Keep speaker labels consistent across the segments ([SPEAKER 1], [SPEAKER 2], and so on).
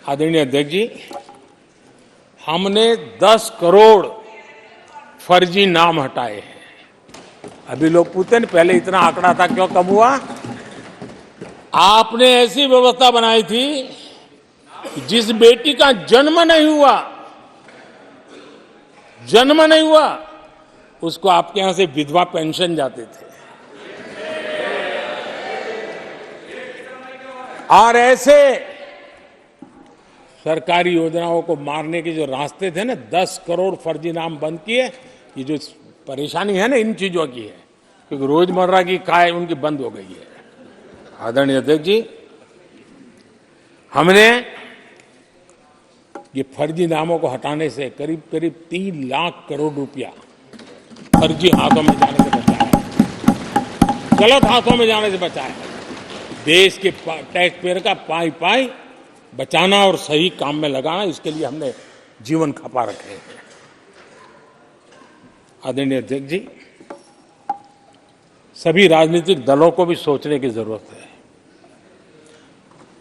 [SPEAKER 1] आदरणीय अध्यक्ष जी, हमने 10 करोड़ फर्जी नाम हटाए हैं। अभी लोग पूछते हैं पहले इतना आंकड़ा था, क्यों कम हुआ? आपने ऐसी व्यवस्था बनाई थी कि जिस बेटी का जन्म नहीं हुआ उसको आपके यहां से विधवा पेंशन जाते थे। और ऐसे सरकारी योजनाओं को मारने के जो रास्ते थे ना, 10 करोड़ फर्जी नाम बंद किए। ये जो परेशानी है ना इन चीजों की है, क्योंकि रोजमर्रा की काय उनकी बंद हो गई है। आदरणीय अध्यक्ष जी, हमने ये फर्जी नामों को हटाने से करीब 3 लाख करोड़ रुपया फर्जी हाथों में जाने से बचाया, गलत हाथों में जाने से बचाया। देश के टैक्स पेयर का पाई बचाना और सही काम में लगाना, इसके लिए हमने जीवन खपा रखे हैं। आदरणीय अध्यक्ष जी, सभी राजनीतिक दलों को भी सोचने की जरूरत है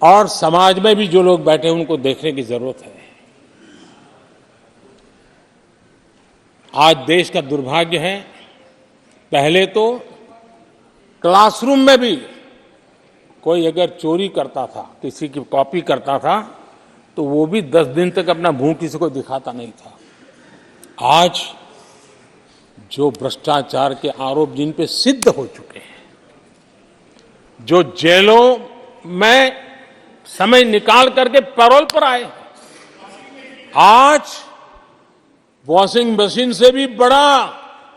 [SPEAKER 1] और समाज में भी जो लोग बैठे हैं उनको देखने की जरूरत है। आज देश का दुर्भाग्य है, पहले तो क्लासरूम में भी कोई अगर चोरी करता था, किसी की कॉपी करता था, तो वो भी 10 दिन तक अपना मुंह किसी को दिखाता नहीं था। आज जो भ्रष्टाचार के आरोप जिन पे सिद्ध हो चुके हैं, जो जेलों में समय निकाल करके पैरोल पर आए, आज वॉशिंग मशीन से भी बड़ा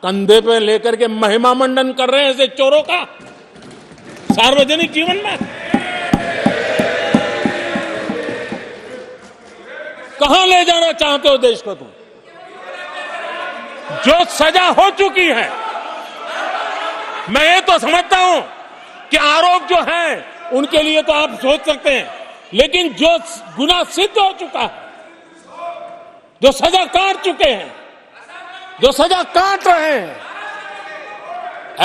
[SPEAKER 1] कंधे पे लेकर के महिमा मंडन कर रहे हैं ऐसे चोरों का सार्वजनिक जीवन में। कहां ले जाना चाहते हो देश को तुम? जो सजा हो चुकी है, मैं ये तो समझता हूं कि आरोप जो है उनके लिए तो आप सोच सकते हैं, लेकिन जो गुनाह सिद्ध हो चुका है, जो सजा काट चुके हैं, जो सजा काट रहे हैं,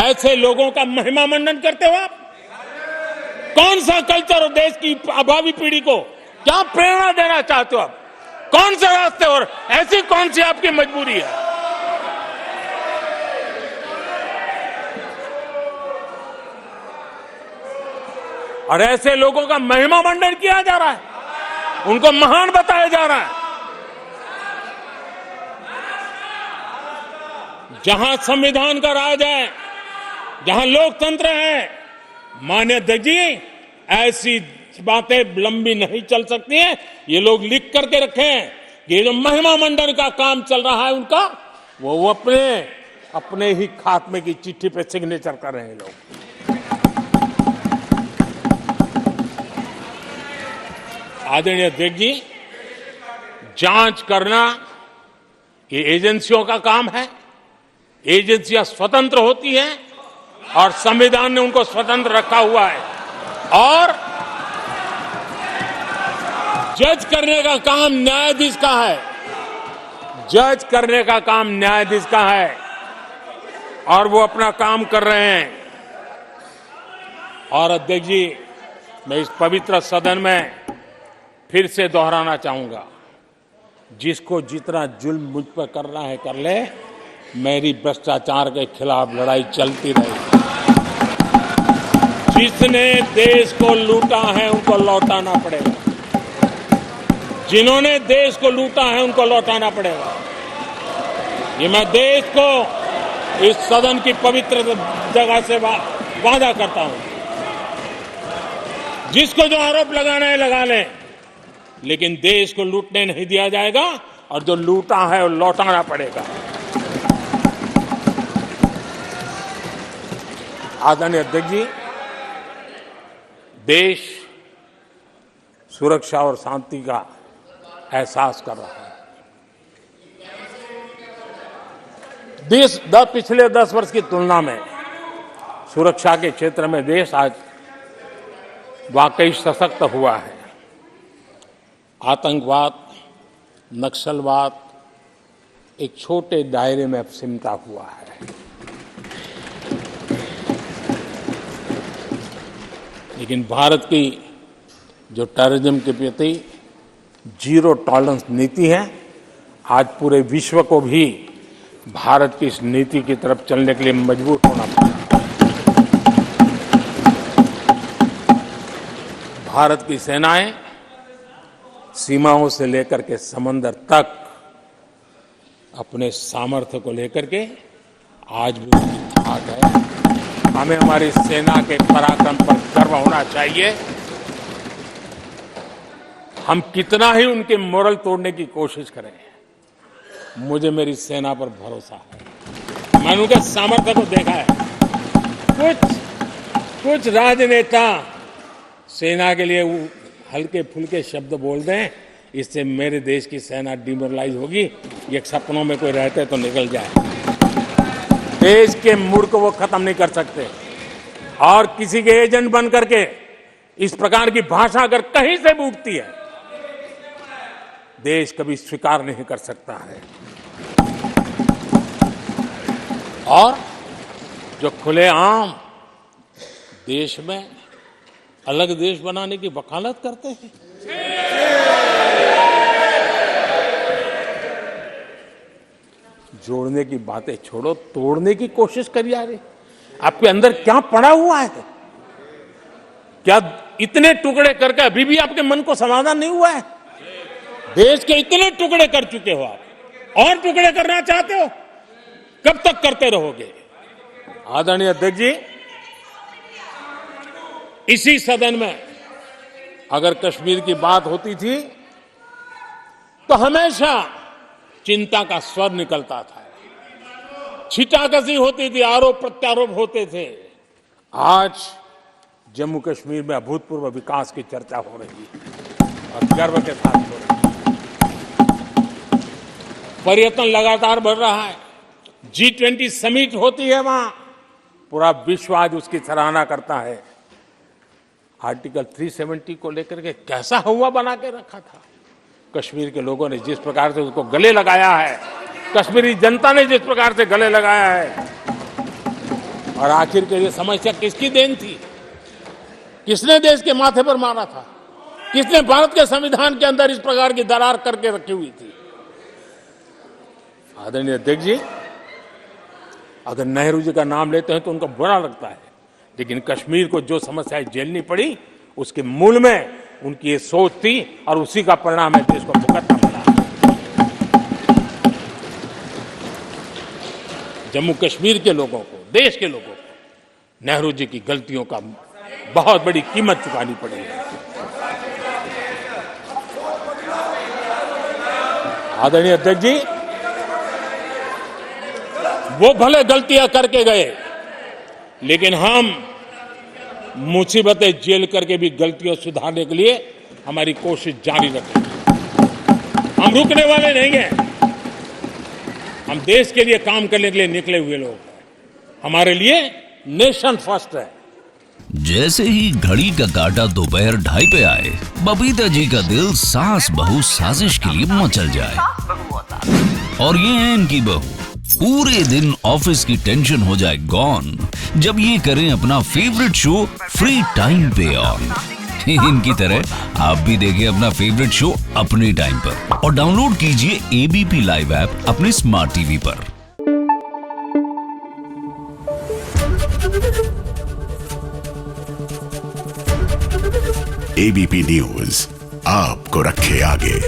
[SPEAKER 1] ऐसे लोगों का महिमा मंडन करते हो आप? कौन सा कल्चर और देश की भावी पीढ़ी को क्या प्रेरणा देना चाहते हो आप? कौन से रास्ते और ऐसी कौन सी आपकी मजबूरी है? और ऐसे लोगों का महिमा मंडन किया जा रहा है, उनको महान बताया जा रहा है। जहां संविधान का राज है, जहां लोकतंत्र है, माननीय अध्यक्ष जी, ऐसी बातें लंबी नहीं चल सकती हैं। ये लोग लिख करके रखें, ये जो महिमा मंडन का काम चल रहा है उनका, वो अपने ही खात्मे की चिट्ठी पे सिग्नेचर कर रहे हैं लोग। आदरणीय अध्यक्ष जी, जांच करना ये एजेंसियों का काम है। एजेंसियां स्वतंत्र होती हैं और संविधान ने उनको स्वतंत्र रखा हुआ है, और जज करने का काम न्यायाधीश का है। जज करने का काम न्यायाधीश का है और वो अपना काम कर रहे हैं। और अध्यक्ष जी, मैं इस पवित्र सदन में फिर से दोहराना चाहूंगा, जिसको जितना जुल्म मुझ पर करना है कर ले, मेरी भ्रष्टाचार के खिलाफ लड़ाई चलती रहेगी। जिसने देश को लूटा है उनको लौटाना पड़ेगा, जिन्होंने देश को लूटा है उनको लौटाना पड़ेगा। ये मैं देश को इस सदन की पवित्र जगह से वादा करता हूं। जिसको जो आरोप लगाना है लगा लें, लेकिन देश को लूटने नहीं दिया जाएगा और जो लूटा है वो लौटाना पड़ेगा। आदरणीय अध्यक्ष जी, देश सुरक्षा और शांति का एहसास कर रहा है। देश पिछले 10 वर्ष की तुलना में सुरक्षा के क्षेत्र में देश आज वाकई सशक्त हुआ है। आतंकवाद, नक्सलवाद एक छोटे दायरे में अब सिमटा हुआ है। लेकिन भारत की जो टेररिज्म के प्रति जीरो टॉलरेंस नीति है। आज पूरे विश्व को भी भारत की इस नीति की तरफ चलने के लिए मजबूर होना पड़ा। भारत की सेनाएं सीमाओं से लेकर के समंदर तक अपने सामर्थ्य को लेकर के आज भी उसकी ठाक है। हमें हमारी सेना के पराक्रम पर गर्व होना चाहिए। हम कितना ही उनके मोरल तोड़ने की कोशिश करें, मुझे मेरी सेना पर भरोसा है। मैंने उनके सामर्थ्य को देखा है। कुछ राजनेता सेना के लिए हल्के फुल्के शब्द बोल दें, इससे मेरे देश की सेना डिमोरलाइज होगी, ये सपनों में कोई रहते तो निकल जाए। देश के मूर्ख को वो खत्म नहीं कर सकते, और किसी के एजेंट बन करके इस प्रकार की भाषा अगर कहीं से भी उठती है, देश कभी स्वीकार नहीं कर सकता है। और जो खुलेआम देश में अलग देश बनाने की वकालत करते हैं, जोड़ने की बातें छोड़ो, तोड़ने की कोशिश करिए। यार, आपके अंदर क्या पड़ा हुआ है? क्या इतने टुकड़े करके अभी भी आपके मन को समाधान नहीं हुआ है? देश के इतने टुकड़े कर चुके हो आप, और टुकड़े करना चाहते हो? कब तक करते रहोगे? आदरणीय अध्यक्ष जी, इसी सदन में अगर कश्मीर की बात होती थी तो हमेशा चिंता का स्वर निकलता था, छिटाकशी होती थी, आरोप प्रत्यारोप होते थे। आज जम्मू कश्मीर में अभूतपूर्व विकास की चर्चा हो रही है और गर्व के साथ हो रही है। पर्यटन लगातार बढ़ रहा है। G20 समिट होती है वहां, पूरा विश्व आज उसकी सराहना करता है। आर्टिकल 370 को लेकर के कैसा हुआ बना के रखा था। कश्मीर के लोगों ने जिस प्रकार से उसको गले लगाया है, कश्मीरी जनता ने जिस प्रकार से गले लगाया है, और आखिर के ये समस्या किसकी देन थी? किसने देश के माथे पर मारा था? किसने भारत के संविधान के अंदर इस प्रकार की दरार करके रखी हुई थी? आदरणीय अध्यक्ष जी, अगर नेहरू जी का नाम लेते हैं तो उनको बुरा लगता है, लेकिन कश्मीर को जो समस्याएं झेलनी पड़ी उसके मूल में उनकी ये सोच थी, और उसी का परिणाम है देश को भुगतना पड़ा। जम्मू कश्मीर के लोगों को, देश के लोगों को नेहरू जी की गलतियों का बहुत बड़ी कीमत चुकानी पड़ी है। आदरणीय अध्यक्ष जी, वो भले गलतियां करके गए, लेकिन हम मुसीबतें झेल करके भी गलतियों सुधारने के लिए हमारी कोशिश जारी रखेंगे। हम रुकने वाले नहीं हैं। हम देश के लिए काम करने के लिए निकले हुए लोग हैं। हमारे लिए नेशन फर्स्ट है।
[SPEAKER 2] जैसे ही घड़ी का काटा दोपहर 2:30 पे आए, बबीता जी का दिल सास बहू साजिश के लिए मचल जाए। और ये है इनकी बहू, पूरे दिन ऑफिस की टेंशन हो जाए गॉन जब ये करें अपना फेवरेट शो फ्री टाइम पे ऑन। इनकी तरह आप भी देखिए अपना फेवरेट शो अपने टाइम पर, और डाउनलोड कीजिए एबीपी लाइव ऐप अपने स्मार्ट टीवी पर।
[SPEAKER 3] एबीपी न्यूज आपको रखे आगे।